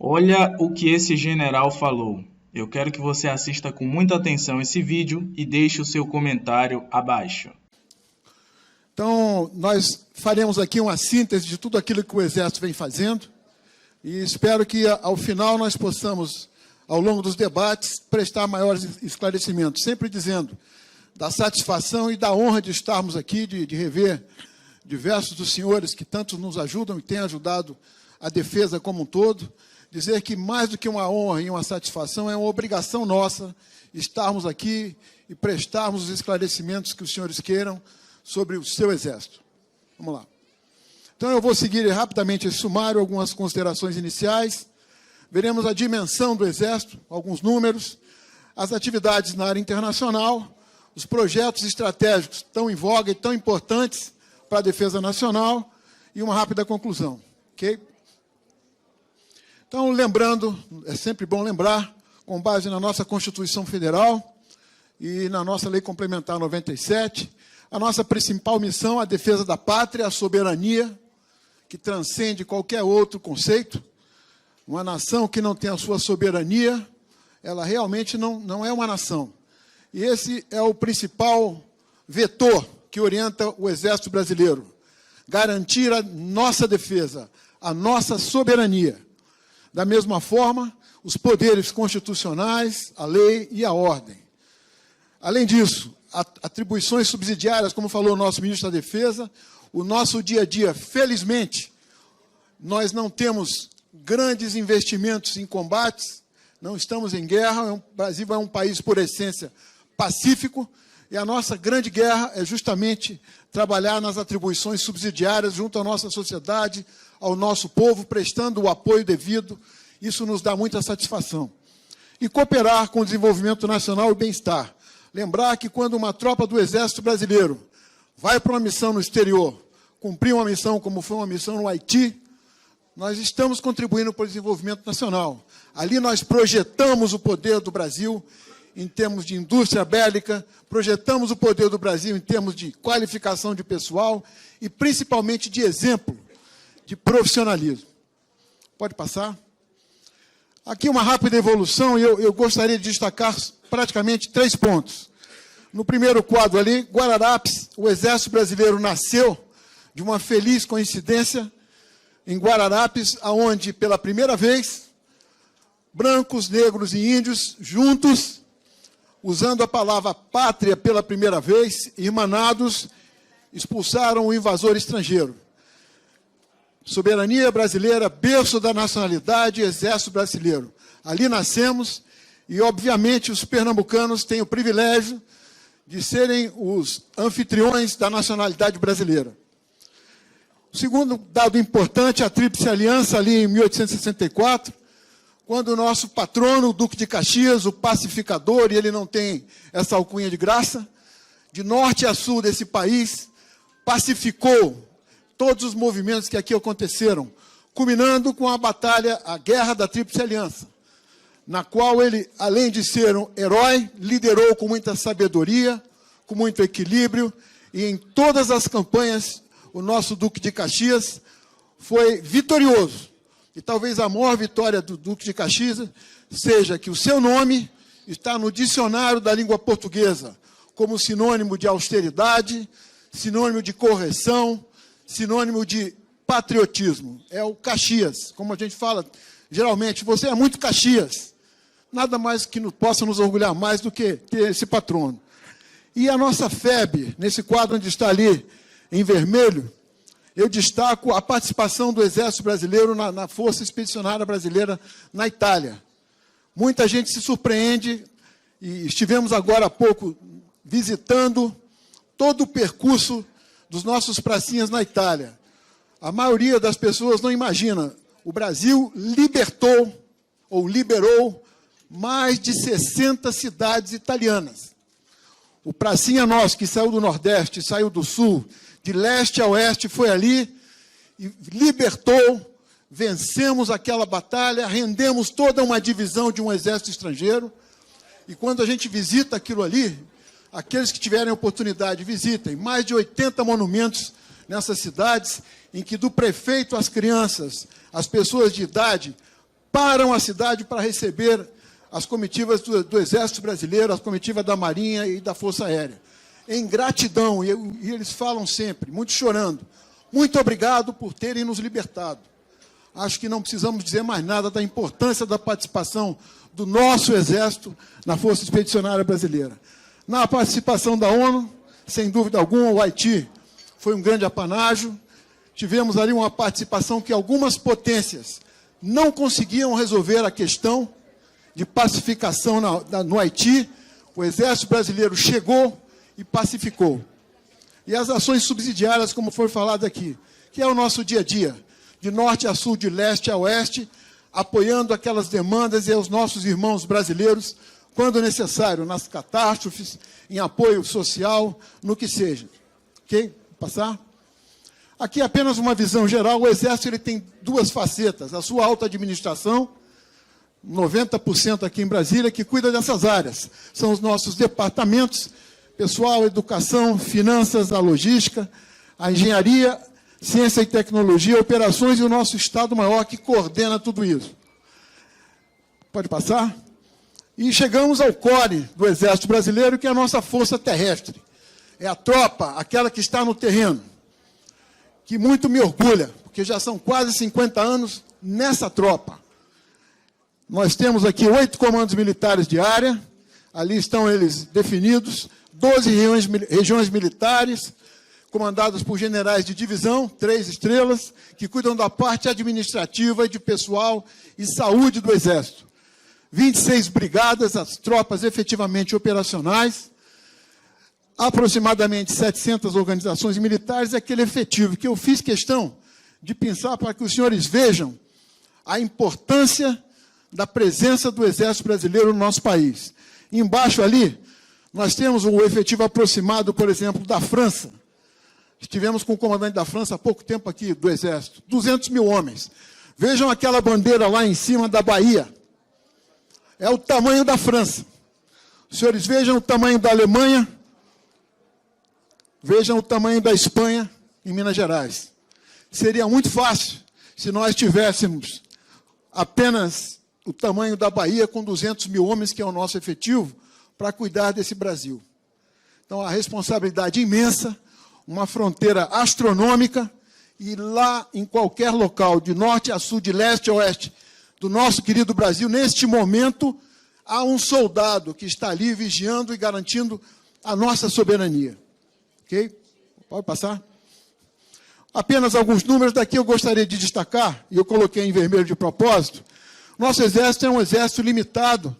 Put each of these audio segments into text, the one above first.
Olha o que esse general falou. Eu quero que você assista com muita atenção esse vídeo e deixe o seu comentário abaixo. Então, nós faremos aqui uma síntese de tudo aquilo que o Exército vem fazendo e espero que, ao final, nós possamos, ao longo dos debates, prestar maiores esclarecimentos, sempre dizendo da satisfação e da honra de estarmos aqui, de rever diversos dos senhores que tanto nos ajudam e têm ajudado a defesa como um todo, dizer que mais do que uma honra e uma satisfação, é uma obrigação nossa estarmos aqui e prestarmos os esclarecimentos que os senhores queiram sobre o seu Exército. Vamos lá. Então, eu vou seguir rapidamente esse sumário, algumas considerações iniciais. Veremos a dimensão do Exército, alguns números, as atividades na área internacional, os projetos estratégicos tão em voga e tão importantes para a defesa nacional e uma rápida conclusão. Ok? Então, lembrando, é sempre bom lembrar, com base na nossa Constituição Federal e na nossa Lei Complementar 97, a nossa principal missão é a defesa da pátria, a soberania, que transcende qualquer outro conceito. Uma nação que não tem a sua soberania, ela realmente não é uma nação. E esse é o principal vetor que orienta o Exército Brasileiro. Garantir a nossa defesa, a nossa soberania. Da mesma forma, os poderes constitucionais, a lei e a ordem. Além disso, atribuições subsidiárias, como falou o nosso ministro da Defesa, o nosso dia a dia, felizmente, nós não temos grandes investimentos em combates, não estamos em guerra, o Brasil é um país, por essência, pacífico, e a nossa grande guerra é justamente trabalhar nas atribuições subsidiárias junto à nossa sociedade, ao nosso povo, prestando o apoio devido. Isso nos dá muita satisfação. E cooperar com o desenvolvimento nacional e bem-estar. Lembrar que quando uma tropa do Exército Brasileiro vai para uma missão no exterior, cumprir uma missão como foi uma missão no Haiti, nós estamos contribuindo para o desenvolvimento nacional. Ali nós projetamos o poder do Brasil em termos de indústria bélica, projetamos o poder do Brasil em termos de qualificação de pessoal e principalmente de exemplo, de profissionalismo. Pode passar? Aqui uma rápida evolução e eu gostaria de destacar praticamente 3 pontos. No primeiro quadro ali, Guararapes, o Exército Brasileiro nasceu de uma feliz coincidência em Guararapes, onde pela primeira vez, brancos, negros e índios juntos, usando a palavra pátria pela primeira vez, irmanados, expulsaram o invasor estrangeiro. Soberania brasileira, berço da nacionalidade, Exército Brasileiro. Ali nascemos e, obviamente, os pernambucanos têm o privilégio de serem os anfitriões da nacionalidade brasileira. O segundo dado importante, a Tríplice Aliança, ali em 1864, quando o nosso patrono, o Duque de Caxias, o pacificador, e ele não tem essa alcunha de graça, de norte a sul desse país, pacificou todos os movimentos que aqui aconteceram, culminando com a batalha, a Guerra da Tríplice Aliança, na qual ele, além de ser um herói, liderou com muita sabedoria, com muito equilíbrio, e em todas as campanhas, o nosso Duque de Caxias foi vitorioso. E talvez a maior vitória do Duque de Caxias seja que o seu nome está no dicionário da língua portuguesa, como sinônimo de austeridade, sinônimo de correção, sinônimo de patriotismo. É o Caxias, como a gente fala geralmente, você é muito Caxias. Nada mais que possa nos orgulhar mais do que ter esse patrono. E a nossa FEB, nesse quadro onde está ali em vermelho, eu destaco a participação do Exército Brasileiro na Força Expedicionária Brasileira na Itália. Muita gente se surpreende, e estivemos agora há pouco visitando todo o percurso dos nossos pracinhas na Itália. A maioria das pessoas não imagina. O Brasil libertou, ou liberou, mais de 60 cidades italianas. O pracinha nosso, que saiu do Nordeste, saiu do Sul, de leste a oeste, foi ali e libertou, vencemos aquela batalha, rendemos toda uma divisão de um exército estrangeiro. E quando a gente visita aquilo ali, aqueles que tiverem oportunidade, visitem. Mais de 80 monumentos nessas cidades, em que do prefeito às crianças, as pessoas de idade, param a cidade para receber as comitivas do Exército Brasileiro, as comitivas da Marinha e da Força Aérea. Em gratidão, e eles falam sempre, muito chorando, muito obrigado por terem nos libertado. Acho que não precisamos dizer mais nada da importância da participação do nosso Exército na Força Expedicionária Brasileira. Na participação da ONU, sem dúvida alguma, o Haiti foi um grande apanágio. Tivemos ali uma participação que algumas potências não conseguiam resolver a questão de pacificação no Haiti. O Exército Brasileiro chegou e pacificou. E as ações subsidiárias, como foi falado aqui, que é o nosso dia a dia, de norte a sul, de leste a oeste, apoiando aquelas demandas e os nossos irmãos brasileiros, quando necessário, nas catástrofes, em apoio social, no que seja. Ok? Passar? Aqui apenas uma visão geral. O Exército ele tem duas facetas. A sua alta administração, 90% aqui em Brasília, que cuida dessas áreas. São os nossos departamentos, pessoal, educação, finanças, a logística, a engenharia, ciência e tecnologia, operações e o nosso Estado-Maior que coordena tudo isso. Pode passar? E chegamos ao core do Exército Brasileiro, que é a nossa força terrestre. É a tropa, aquela que está no terreno, que muito me orgulha, porque já são quase 50 anos nessa tropa. Nós temos aqui 8 comandos militares de área, ali estão eles definidos, 12 regiões militares, comandadas por generais de divisão, 3 estrelas, que cuidam da parte administrativa e de pessoal e saúde do Exército. 26 brigadas, as tropas efetivamente operacionais, aproximadamente 700 organizações militares, aquele efetivo que eu fiz questão de pensar para que os senhores vejam a importância da presença do Exército Brasileiro no nosso país. Embaixo ali, nós temos o efetivo aproximado, por exemplo, da França. Estivemos com o comandante da França há pouco tempo aqui, do Exército. 200 mil homens. Vejam aquela bandeira lá em cima da Bahia. É o tamanho da França. Os senhores vejam o tamanho da Alemanha. Vejam o tamanho da Espanha, em Minas Gerais. Seria muito fácil se nós tivéssemos apenas o tamanho da Bahia com 200 mil homens, que é o nosso efetivo, para cuidar desse Brasil. Então, a responsabilidade imensa, uma fronteira astronômica, e lá em qualquer local, de norte a sul, de leste a oeste, do nosso querido Brasil, neste momento, há um soldado que está ali vigiando e garantindo a nossa soberania. Ok? Pode passar? Apenas alguns números daqui eu gostaria de destacar, e eu coloquei em vermelho de propósito. Nosso Exército é um exército limitado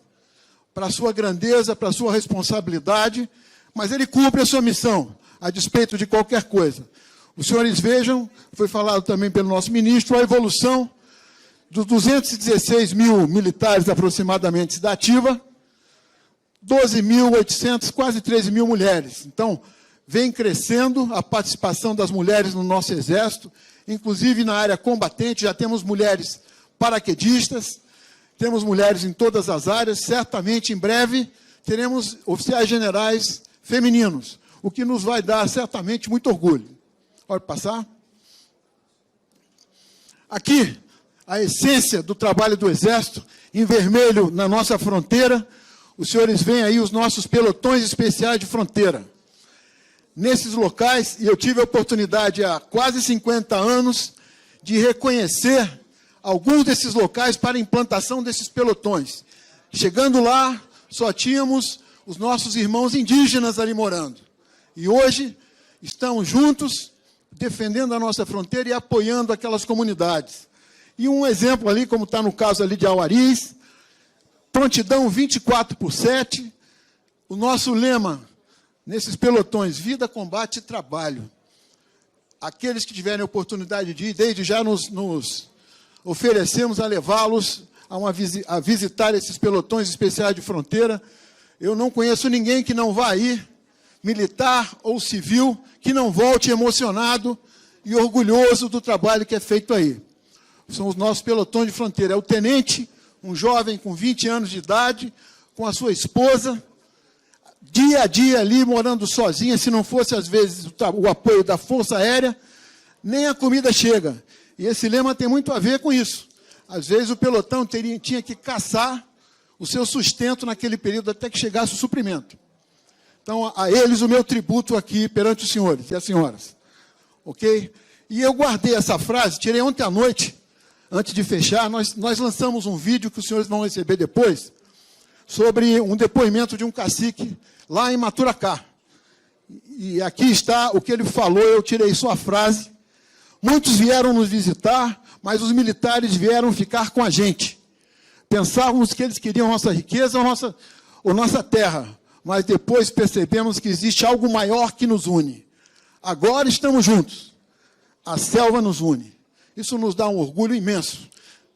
para a sua grandeza, para a sua responsabilidade, mas ele cumpre a sua missão, a despeito de qualquer coisa. Os senhores vejam, foi falado também pelo nosso ministro, a evolução dos 216 mil militares aproximadamente da ativa, 12.800, quase 13 mil mulheres. Então, vem crescendo a participação das mulheres no nosso Exército, inclusive na área combatente, já temos mulheres paraquedistas, temos mulheres em todas as áreas, certamente em breve teremos oficiais generais femininos, o que nos vai dar certamente muito orgulho. Pode passar? Aqui, a essência do trabalho do Exército, em vermelho na nossa fronteira, os senhores veem aí os nossos pelotões especiais de fronteira. Nesses locais, e eu tive a oportunidade há quase 50 anos de reconhecer alguns desses locais para a implantação desses pelotões. Chegando lá, só tínhamos os nossos irmãos indígenas ali morando. E hoje estamos juntos, defendendo a nossa fronteira e apoiando aquelas comunidades. E um exemplo ali, como está no caso ali de Auaris, prontidão 24/7, o nosso lema nesses pelotões, vida, combate e trabalho. Aqueles que tiverem oportunidade de ir, desde já nos oferecemos a levá-los a visitar esses pelotões especiais de fronteira. Eu não conheço ninguém que não vá ir, militar ou civil, que não volte emocionado e orgulhoso do trabalho que é feito aí. São os nossos pelotões de fronteira. É o tenente, um jovem com 20 anos de idade, com a sua esposa, dia a dia ali, morando sozinha, se não fosse, às vezes, o apoio da Força Aérea, nem a comida chega. E esse lema tem muito a ver com isso. Às vezes o pelotão tinha que caçar o seu sustento naquele período até que chegasse o suprimento. Então, a eles o meu tributo aqui perante os senhores e as senhoras. Ok? E eu guardei essa frase, tirei ontem à noite, antes de fechar, nós lançamos um vídeo que os senhores vão receber depois, sobre um depoimento de um cacique lá em Maturacá. E aqui está o que ele falou, eu tirei só a frase. Muitos vieram nos visitar, mas os militares vieram ficar com a gente. Pensávamos que eles queriam nossa riqueza ou nossa terra, mas depois percebemos que existe algo maior que nos une. Agora estamos juntos. A selva nos une. Isso nos dá um orgulho imenso.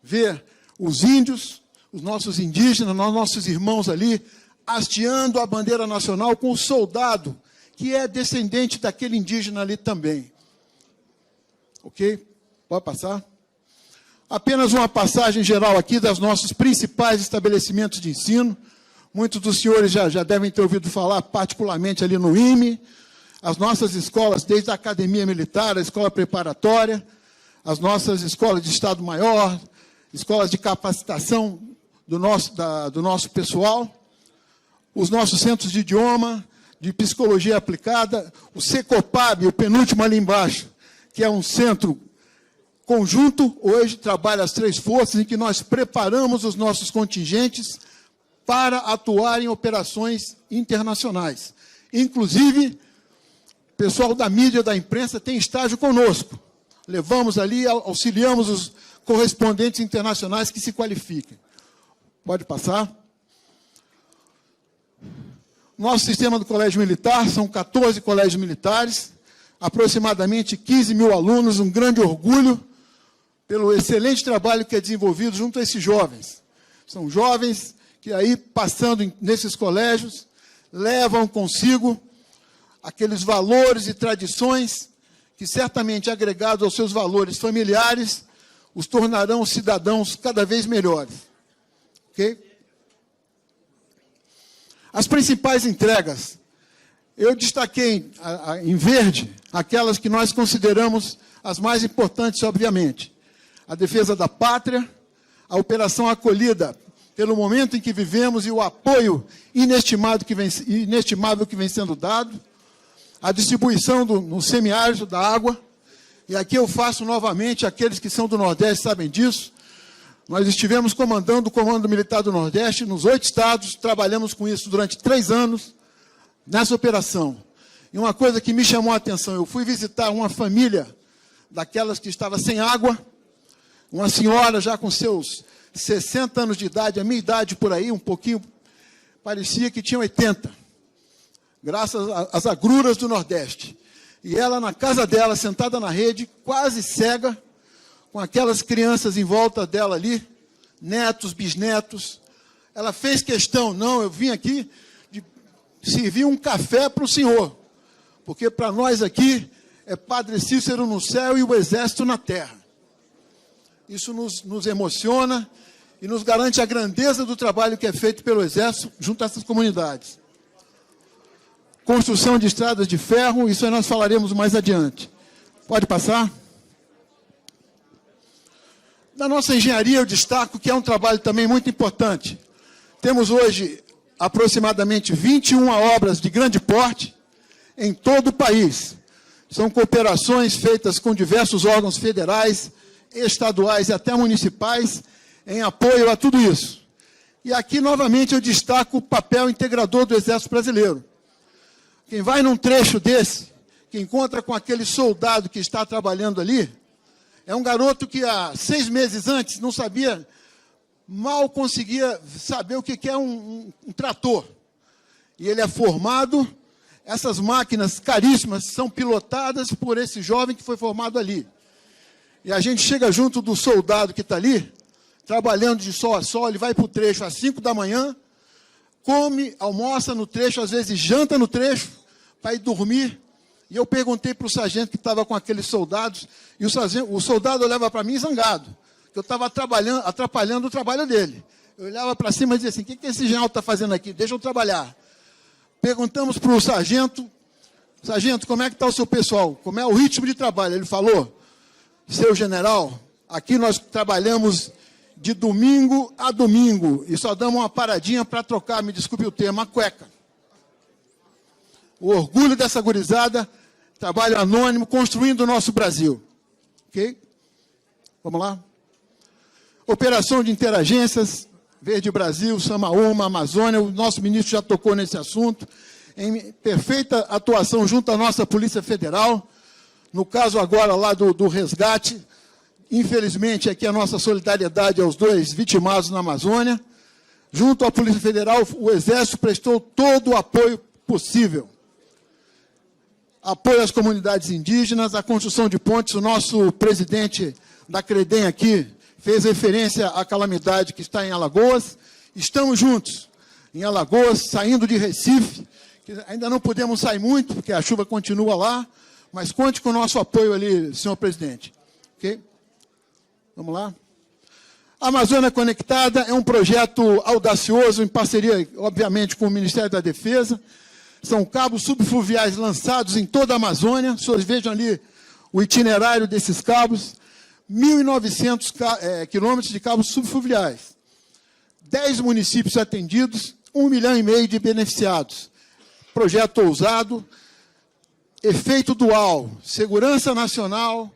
Ver os índios, os nossos indígenas, nossos irmãos ali, hasteando a bandeira nacional com o soldado, que é descendente daquele indígena ali também. Ok? Pode passar? Apenas uma passagem geral aqui dos nossos principais estabelecimentos de ensino. Muitos dos senhores já devem ter ouvido falar, particularmente ali no IME, as nossas escolas, desde a Academia Militar, a Escola Preparatória, as nossas escolas de Estado Maior, escolas de capacitação do nosso pessoal, os nossos centros de idioma, de psicologia aplicada, o Secopab, o penúltimo ali embaixo, que é um centro conjunto, hoje trabalha as 3 forças, em que nós preparamos os nossos contingentes para atuar em operações internacionais. Inclusive, o pessoal da mídia, da imprensa, tem estágio conosco. Levamos ali, auxiliamos os correspondentes internacionais que se qualifiquem. Pode passar. Nosso sistema do Colégio Militar, são 14 colégios militares, aproximadamente 15 mil alunos, um grande orgulho pelo excelente trabalho que é desenvolvido junto a esses jovens. São jovens que aí, passando nesses colégios, levam consigo aqueles valores e tradições que, certamente, agregados aos seus valores familiares, os tornarão cidadãos cada vez melhores. Ok? As principais entregas, eu destaquei em verde aquelas que nós consideramos as mais importantes, obviamente. A defesa da pátria, a operação acolhida pelo momento em que vivemos e o apoio inestimável que vem sendo dado, a distribuição no semiárido da água, e aqui eu faço novamente, aqueles que são do Nordeste sabem disso, nós estivemos comandando o Comando Militar do Nordeste nos 8 estados, trabalhamos com isso durante 3 anos, nessa operação. E uma coisa que me chamou a atenção, eu fui visitar uma família daquelas que estava sem água, uma senhora já com seus 60 anos de idade, a minha idade por aí, um pouquinho, parecia que tinha 80, graças às agruras do Nordeste. E ela, na casa dela, sentada na rede, quase cega, com aquelas crianças em volta dela ali, netos, bisnetos. Ela fez questão, não, eu vim aqui de servir um café para o senhor, porque para nós aqui é Padre Cícero no céu e o Exército na terra. Isso nos emociona e nos garante a grandeza do trabalho que é feito pelo Exército junto a essas comunidades. Construção de estradas de ferro, isso aí nós falaremos mais adiante. Pode passar? Da nossa engenharia, eu destaco que é um trabalho também muito importante. Temos hoje aproximadamente 21 obras de grande porte em todo o país. São cooperações feitas com diversos órgãos federais, estaduais e até municipais, em apoio a tudo isso. E aqui, novamente, eu destaco o papel integrador do Exército Brasileiro. Quem vai num trecho desse, que encontra com aquele soldado que está trabalhando ali, é um garoto que há 6 meses antes não sabia, mal conseguia saber o que é um trator. E ele é formado, essas máquinas caríssimas são pilotadas por esse jovem que foi formado ali. E a gente chega junto do soldado que está ali, trabalhando de sol a sol, ele vai para o trecho às 5 da manhã, come, almoça no trecho, às vezes janta no trecho, para ir dormir. E eu perguntei para o sargento que estava com aqueles soldados, e o soldado olhava para mim zangado, que eu estava atrapalhando o trabalho dele. Eu olhava para cima e dizia assim, o que esse general está fazendo aqui? Deixa eu trabalhar. Perguntamos para o sargento, como é que está o seu pessoal? Como é o ritmo de trabalho? Ele falou, seu general, aqui nós trabalhamos de domingo a domingo, e só damos uma paradinha para trocar, me desculpe o termo, a cueca. O orgulho dessa gurizada, trabalho anônimo, construindo o nosso Brasil. Ok? Vamos lá? Operação de interagências, Verde Brasil, Samaúma, Amazônia, o nosso ministro já tocou nesse assunto, em perfeita atuação junto à nossa Polícia Federal, no caso agora lá do resgate, infelizmente aqui a nossa solidariedade aos 2 vitimados na Amazônia, junto à Polícia Federal, o Exército prestou todo o apoio possível. Apoio às comunidades indígenas, a construção de pontes, o nosso presidente da CREDEM aqui fez referência à calamidade que está em Alagoas. Estamos juntos em Alagoas, saindo de Recife, que ainda não podemos sair muito, porque a chuva continua lá, mas conte com o nosso apoio ali, senhor presidente. Ok? Vamos lá. A Amazônia Conectada é um projeto audacioso, em parceria, obviamente, com o Ministério da Defesa. São cabos subfluviais lançados em toda a Amazônia. Os senhores vejam ali o itinerário desses cabos. 1.900 quilômetros de cabos subfluviais. 10 municípios atendidos, 1,5 milhão de beneficiados. Projeto ousado, efeito dual, segurança nacional,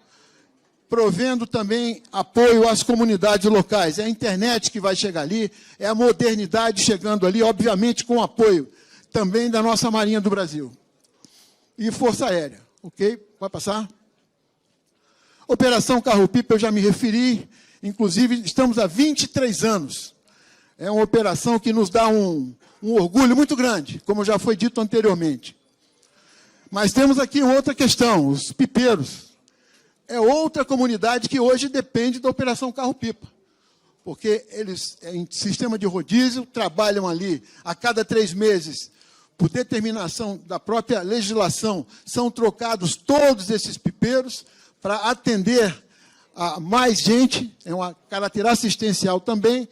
provendo também apoio às comunidades locais. É a internet que vai chegar ali, é a modernidade chegando ali, obviamente com apoio também da nossa Marinha do Brasil. E Força Aérea, ok? Vai passar? Operação Carro-Pipa, eu já me referi, inclusive estamos há 23 anos. É uma operação que nos dá um orgulho muito grande, como já foi dito anteriormente. Mas temos aqui outra questão, os pipeiros. É outra comunidade que hoje depende da Operação Carro-Pipa, porque eles, em sistema de rodízio, trabalham ali a cada 3 meses, por determinação da própria legislação, são trocados todos esses pipeiros para atender a mais gente, é um caráter assistencial também,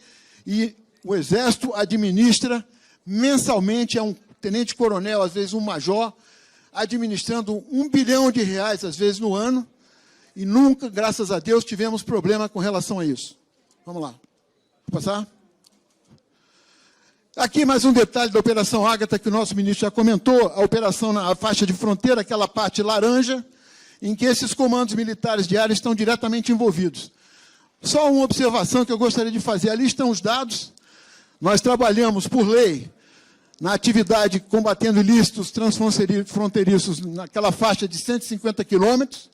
e o Exército administra mensalmente, é um tenente-coronel, às vezes um major, administrando R$1 bilhão, às vezes no ano, e nunca, graças a Deus, tivemos problema com relação a isso. Vamos lá. Vou passar? Aqui mais um detalhe da Operação Ágata, que o nosso ministro já comentou, a operação na faixa de fronteira, aquela parte laranja, em que esses comandos militares de área estão diretamente envolvidos. Só uma observação que eu gostaria de fazer. Ali estão os dados. Nós trabalhamos, por lei, na atividade combatendo ilícitos transfronteiriços naquela faixa de 150 quilômetros,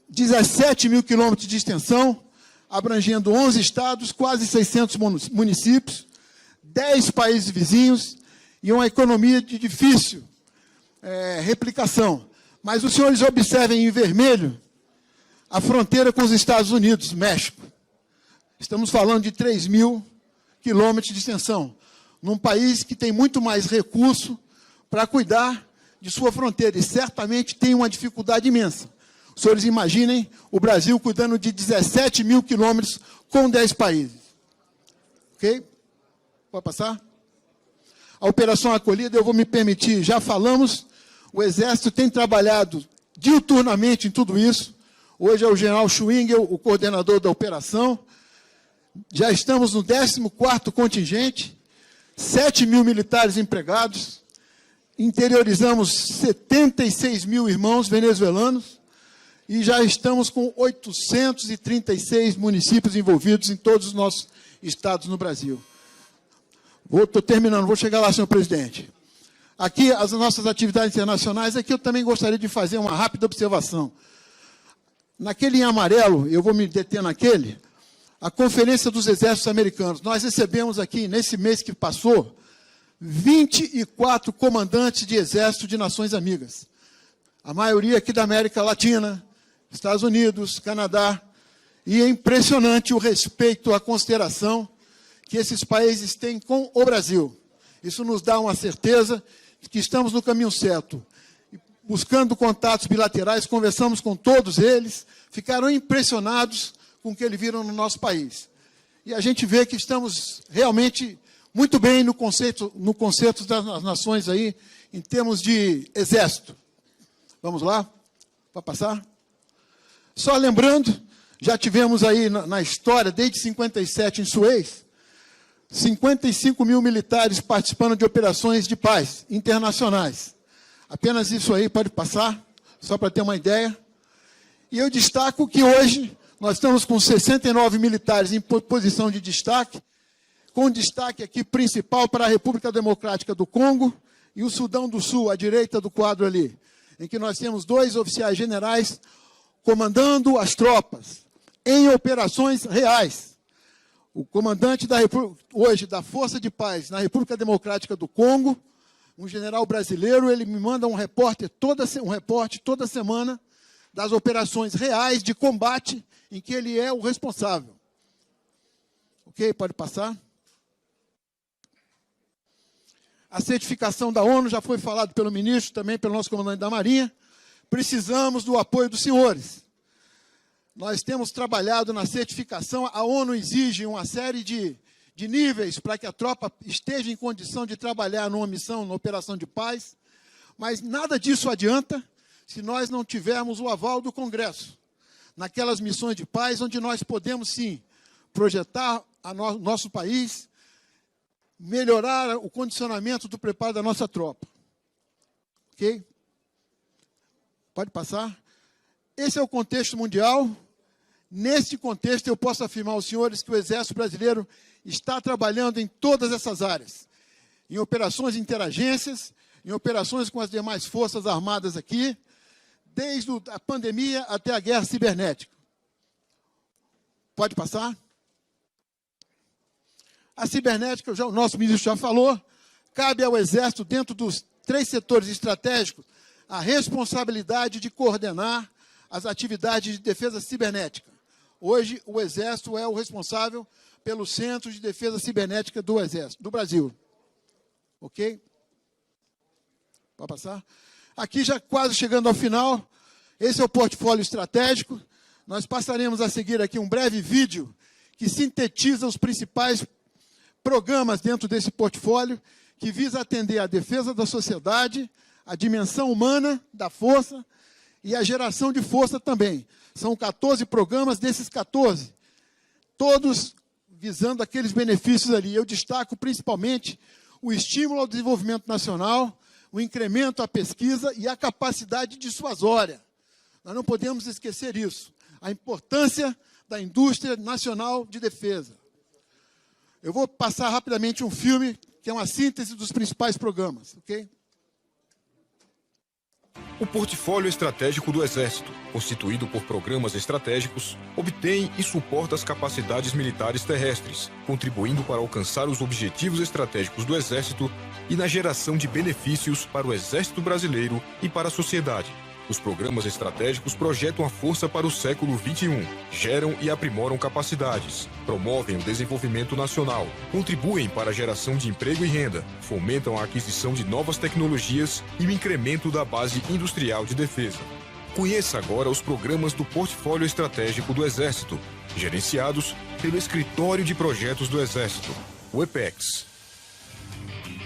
17 mil quilômetros de extensão, abrangendo 11 estados, quase 600 municípios, 10 países vizinhos e uma economia de difícil replicação. Mas os senhores observem em vermelho a fronteira com os Estados Unidos, México. Estamos falando de 3 mil quilômetros de extensão, num país que tem muito mais recurso para cuidar de sua fronteira, e certamente tem uma dificuldade imensa. Os senhores imaginem o Brasil cuidando de 17 mil quilômetros com 10 países. Ok? Pode passar? A Operação Acolhida, eu vou me permitir, já falamos, o Exército tem trabalhado diuturnamente em tudo isso. Hoje é o general Schwingel, o coordenador da operação. Já estamos no 14º contingente, 7 mil militares empregados, interiorizamos 76 mil irmãos venezuelanos e já estamos com 836 municípios envolvidos em todos os nossos estados no Brasil. Estou terminando, vou chegar lá, senhor presidente. Aqui, as nossas atividades internacionais, aqui eu também gostaria de fazer uma rápida observação. Naquele em amarelo, eu vou me deter naquele, a Conferência dos Exércitos Americanos. Nós recebemos aqui, nesse mês que passou, 24 comandantes de exército de nações amigas. A maioria aqui da América Latina, Estados Unidos, Canadá. E é impressionante o respeito, a consideração que esses países têm com o Brasil. Isso nos dá uma certeza de que estamos no caminho certo. Buscando contatos bilaterais, conversamos com todos eles, ficaram impressionados com o que eles viram no nosso país. E a gente vê que estamos realmente muito bem no conceito das nações aí, em termos de exército. Vamos lá? Para passar? Só lembrando, Já tivemos aí na história, desde 57 em Suez, 55 mil militares participando de operações de paz internacionais. Apenas isso aí pode passar, só para ter uma ideia. E eu destaco que hoje nós estamos com 69 militares em posição de destaque, com destaque aqui principal para a República Democrática do Congo e o Sudão do Sul, à direita do quadro ali, em que nós temos 2 oficiais generais comandando as tropas em operações reais. O comandante hoje da Força de Paz na República Democrática do Congo, um general brasileiro, ele me manda um reporte toda semana das operações reais de combate em que ele é o responsável. Ok? Pode passar. A certificação da ONU já foi falado pelo ministro, também pelo nosso comandante da Marinha. Precisamos do apoio dos senhores. Nós temos trabalhado na certificação, a ONU exige uma série de níveis para que a tropa esteja em condição de trabalhar numa missão, numa operação de paz, mas nada disso adianta se nós não tivermos o aval do Congresso, naquelas missões de paz onde nós podemos, sim, projetar nosso país, melhorar o condicionamento do preparo da nossa tropa. Ok? Pode passar. Esse é o contexto mundial. Nesse contexto, eu posso afirmar aos senhores que o Exército Brasileiro está trabalhando em todas essas áreas. Em operações interagências, em operações com as demais forças armadas aqui, desde a pandemia até a guerra cibernética. Pode passar? A cibernética, o nosso ministro já falou, cabe ao Exército, dentro dos 3 setores estratégicos, a responsabilidade de coordenar as atividades de defesa cibernética. Hoje, o Exército é o responsável pelo Centro de Defesa Cibernética do Exército, do Brasil. Ok? Pode passar? Aqui, já quase chegando ao final, esse é o portfólio estratégico. Nós passaremos a seguir aqui um breve vídeo que sintetiza os principais programas dentro desse portfólio, que visa atender à defesa da sociedade, a dimensão humana da força e a geração de força também. São 14 programas, desses 14, todos visando aqueles benefícios ali. Eu destaco principalmente o estímulo ao desenvolvimento nacional, o incremento à pesquisa e a capacidade dissuasória. Nós não podemos esquecer isso. A importância da indústria nacional de defesa. Eu vou passar rapidamente um filme que é uma síntese dos principais programas, ok? O portfólio estratégico do Exército, constituído por programas estratégicos, obtém e suporta as capacidades militares terrestres, contribuindo para alcançar os objetivos estratégicos do Exército e na geração de benefícios para o Exército brasileiro e para a sociedade. Os programas estratégicos projetam a força para o século XXI, geram e aprimoram capacidades, promovem o desenvolvimento nacional, contribuem para a geração de emprego e renda, fomentam a aquisição de novas tecnologias e o incremento da base industrial de defesa. Conheça agora os programas do Portfólio Estratégico do Exército, gerenciados pelo Escritório de Projetos do Exército, o EPEX.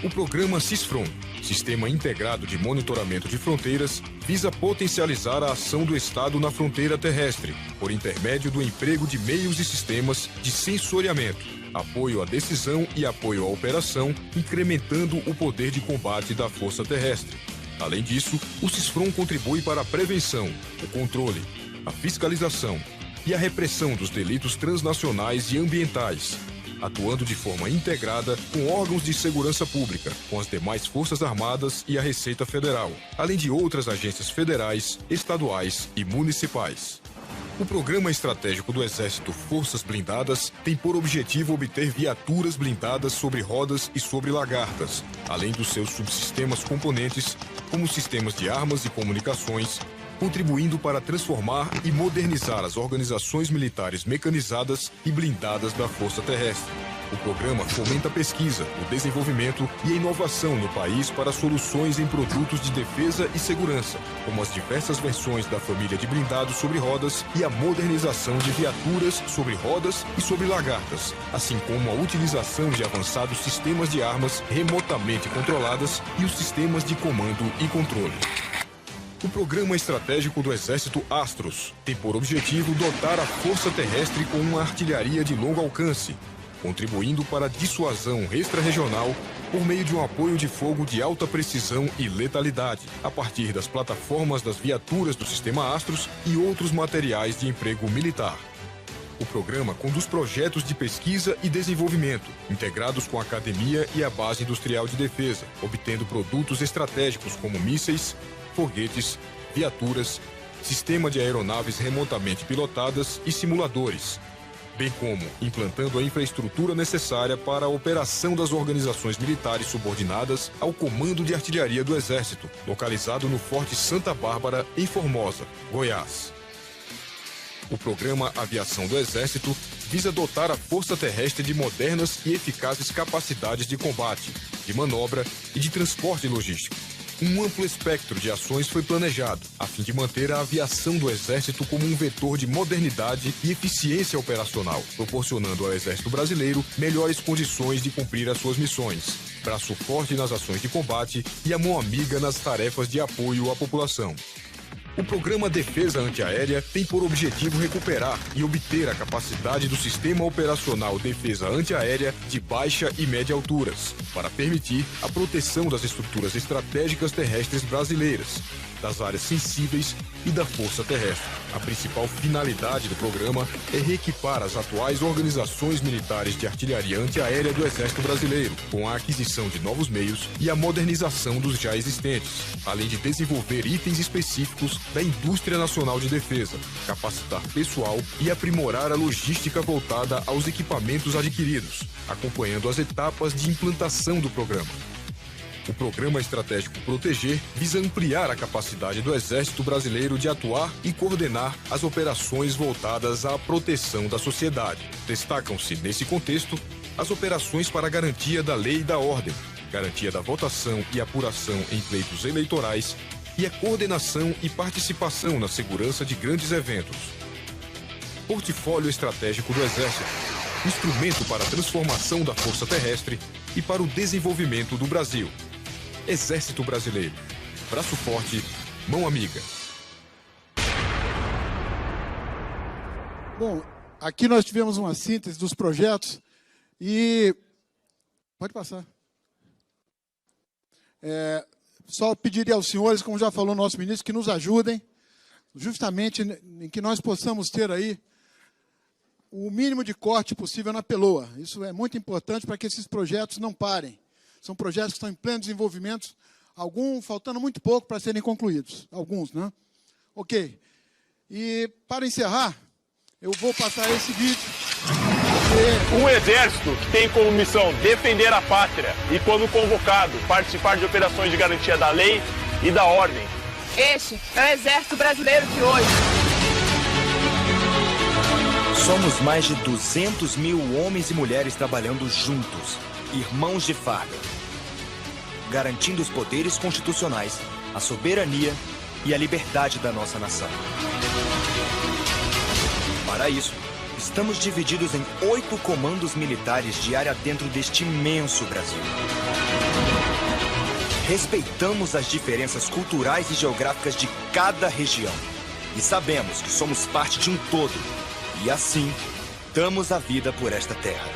O programa CISFRON, Sistema Integrado de Monitoramento de Fronteiras, visa potencializar a ação do Estado na fronteira terrestre, por intermédio do emprego de meios e sistemas de sensoriamento, apoio à decisão e apoio à operação, incrementando o poder de combate da Força Terrestre. Além disso, o CISFRON contribui para a prevenção, o controle, a fiscalização e a repressão dos delitos transnacionais e ambientais, atuando de forma integrada com órgãos de segurança pública, com as demais Forças Armadas e a Receita Federal, além de outras agências federais, estaduais e municipais. O Programa Estratégico do Exército Forças Blindadas tem por objetivo obter viaturas blindadas sobre rodas e sobre lagartas, além dos seus subsistemas componentes, como sistemas de armas e comunicações, contribuindo para transformar e modernizar as organizações militares mecanizadas e blindadas da Força Terrestre. O programa fomenta a pesquisa, o desenvolvimento e a inovação no país para soluções em produtos de defesa e segurança, como as diversas versões da família de blindados sobre rodas e a modernização de viaturas sobre rodas e sobre lagartas, assim como a utilização de avançados sistemas de armas remotamente controladas e os sistemas de comando e controle. O Programa Estratégico do Exército Astros tem por objetivo dotar a Força Terrestre com uma artilharia de longo alcance, contribuindo para a dissuasão extra-regional por meio de um apoio de fogo de alta precisão e letalidade, a partir das plataformas das viaturas do sistema Astros e outros materiais de emprego militar. O programa conduz projetos de pesquisa e desenvolvimento, integrados com a academia e a base industrial de defesa, obtendo produtos estratégicos como mísseis, foguetes, viaturas, sistema de aeronaves remotamente pilotadas e simuladores, bem como implantando a infraestrutura necessária para a operação das organizações militares subordinadas ao Comando de Artilharia do Exército, localizado no Forte Santa Bárbara, em Formosa, Goiás. O programa Aviação do Exército visa dotar a Força Terrestre de modernas e eficazes capacidades de combate, de manobra e de transporte logístico. Um amplo espectro de ações foi planejado, a fim de manter a aviação do Exército como um vetor de modernidade e eficiência operacional, proporcionando ao Exército Brasileiro melhores condições de cumprir as suas missões, braço forte nas ações de combate e a mão amiga nas tarefas de apoio à população. O Programa Defesa Antiaérea tem por objetivo recuperar e obter a capacidade do Sistema Operacional Defesa Antiaérea de baixa e média alturas, para permitir a proteção das estruturas estratégicas terrestres brasileiras, das áreas sensíveis e da Força Terrestre. A principal finalidade do programa é reequipar as atuais organizações militares de artilharia antiaérea do Exército Brasileiro, com a aquisição de novos meios e a modernização dos já existentes, além de desenvolver itens específicos da indústria nacional de defesa, capacitar pessoal e aprimorar a logística voltada aos equipamentos adquiridos, acompanhando as etapas de implantação do programa. O Programa Estratégico Proteger visa ampliar a capacidade do Exército Brasileiro de atuar e coordenar as operações voltadas à proteção da sociedade. Destacam-se, nesse contexto, as operações para a garantia da lei e da ordem, garantia da votação e apuração em pleitos eleitorais e a coordenação e participação na segurança de grandes eventos. Portfólio Estratégico do Exército, instrumento para a transformação da Força Terrestre e para o desenvolvimento do Brasil. Exército Brasileiro. Braço forte, mão amiga. Bom, aqui nós tivemos uma síntese dos projetos e... Pode passar. Só pediria aos senhores, como já falou o nosso ministro, que nos ajudem, justamente em que nós possamos ter aí o mínimo de corte possível na Peloa. Isso é muito importante para que esses projetos não parem. São projetos que estão em pleno desenvolvimento, alguns faltando muito pouco para serem concluídos. Alguns, né? Ok. E, para encerrar, eu vou passar esse vídeo. Um exército que tem como missão defender a pátria e, quando convocado, participar de operações de garantia da lei e da ordem. Este é o Exército Brasileiro de hoje. Somos mais de 200 mil homens e mulheres trabalhando juntos, irmãos de farda, garantindo os poderes constitucionais, a soberania e a liberdade da nossa nação. Para isso, estamos divididos em 8 comandos militares de área dentro deste imenso Brasil. Respeitamos as diferenças culturais e geográficas de cada região e sabemos que somos parte de um todo e, assim, damos a vida por esta terra.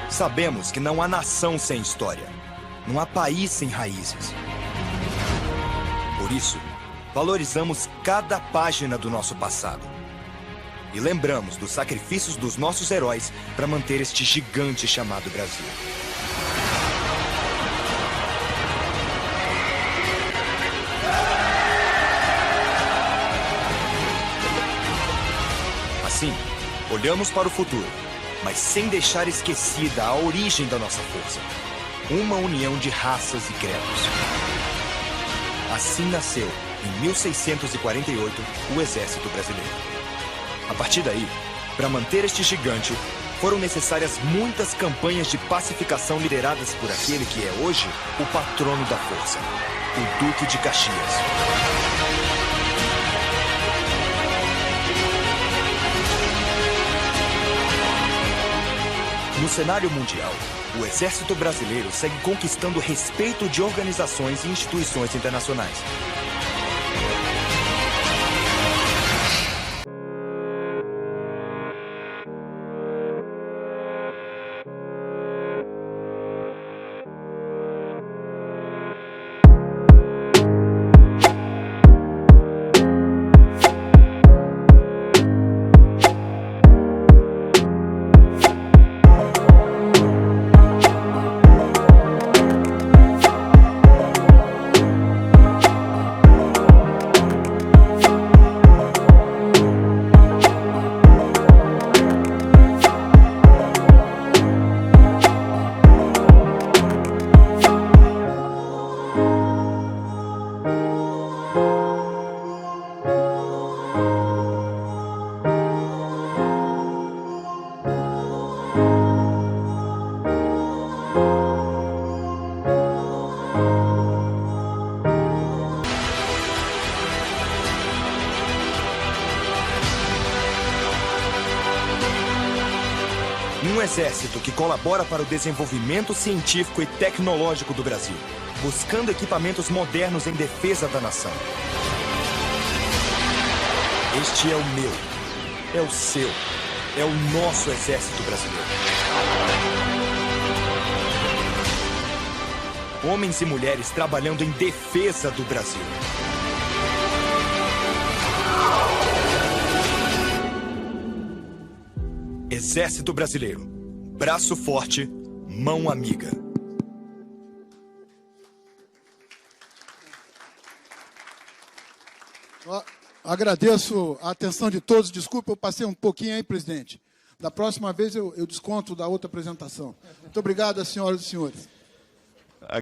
Sabemos que não há nação sem história, não há país sem raízes. Por isso, valorizamos cada página do nosso passado e lembramos dos sacrifícios dos nossos heróis para manter este gigante chamado Brasil. Assim, olhamos para o futuro, mas sem deixar esquecida a origem da nossa força. Uma união de raças e credos. Assim nasceu, em 1648, o Exército Brasileiro. A partir daí, para manter este gigante, foram necessárias muitas campanhas de pacificação lideradas por aquele que é hoje o patrono da força, o Duque de Caxias. No cenário mundial, o Exército Brasileiro segue conquistando o respeito de organizações e instituições internacionais. Um exército que colabora para o desenvolvimento científico e tecnológico do Brasil, buscando equipamentos modernos em defesa da nação. Este é o meu, é o seu, é o nosso exército brasileiro. Homens e mulheres trabalhando em defesa do Brasil. Exército Brasileiro. Braço forte, mão amiga. Agradeço a atenção de todos. Desculpa, eu passei um pouquinho aí, presidente. Da próxima vez eu desconto da outra apresentação. Muito obrigado, senhoras e senhores.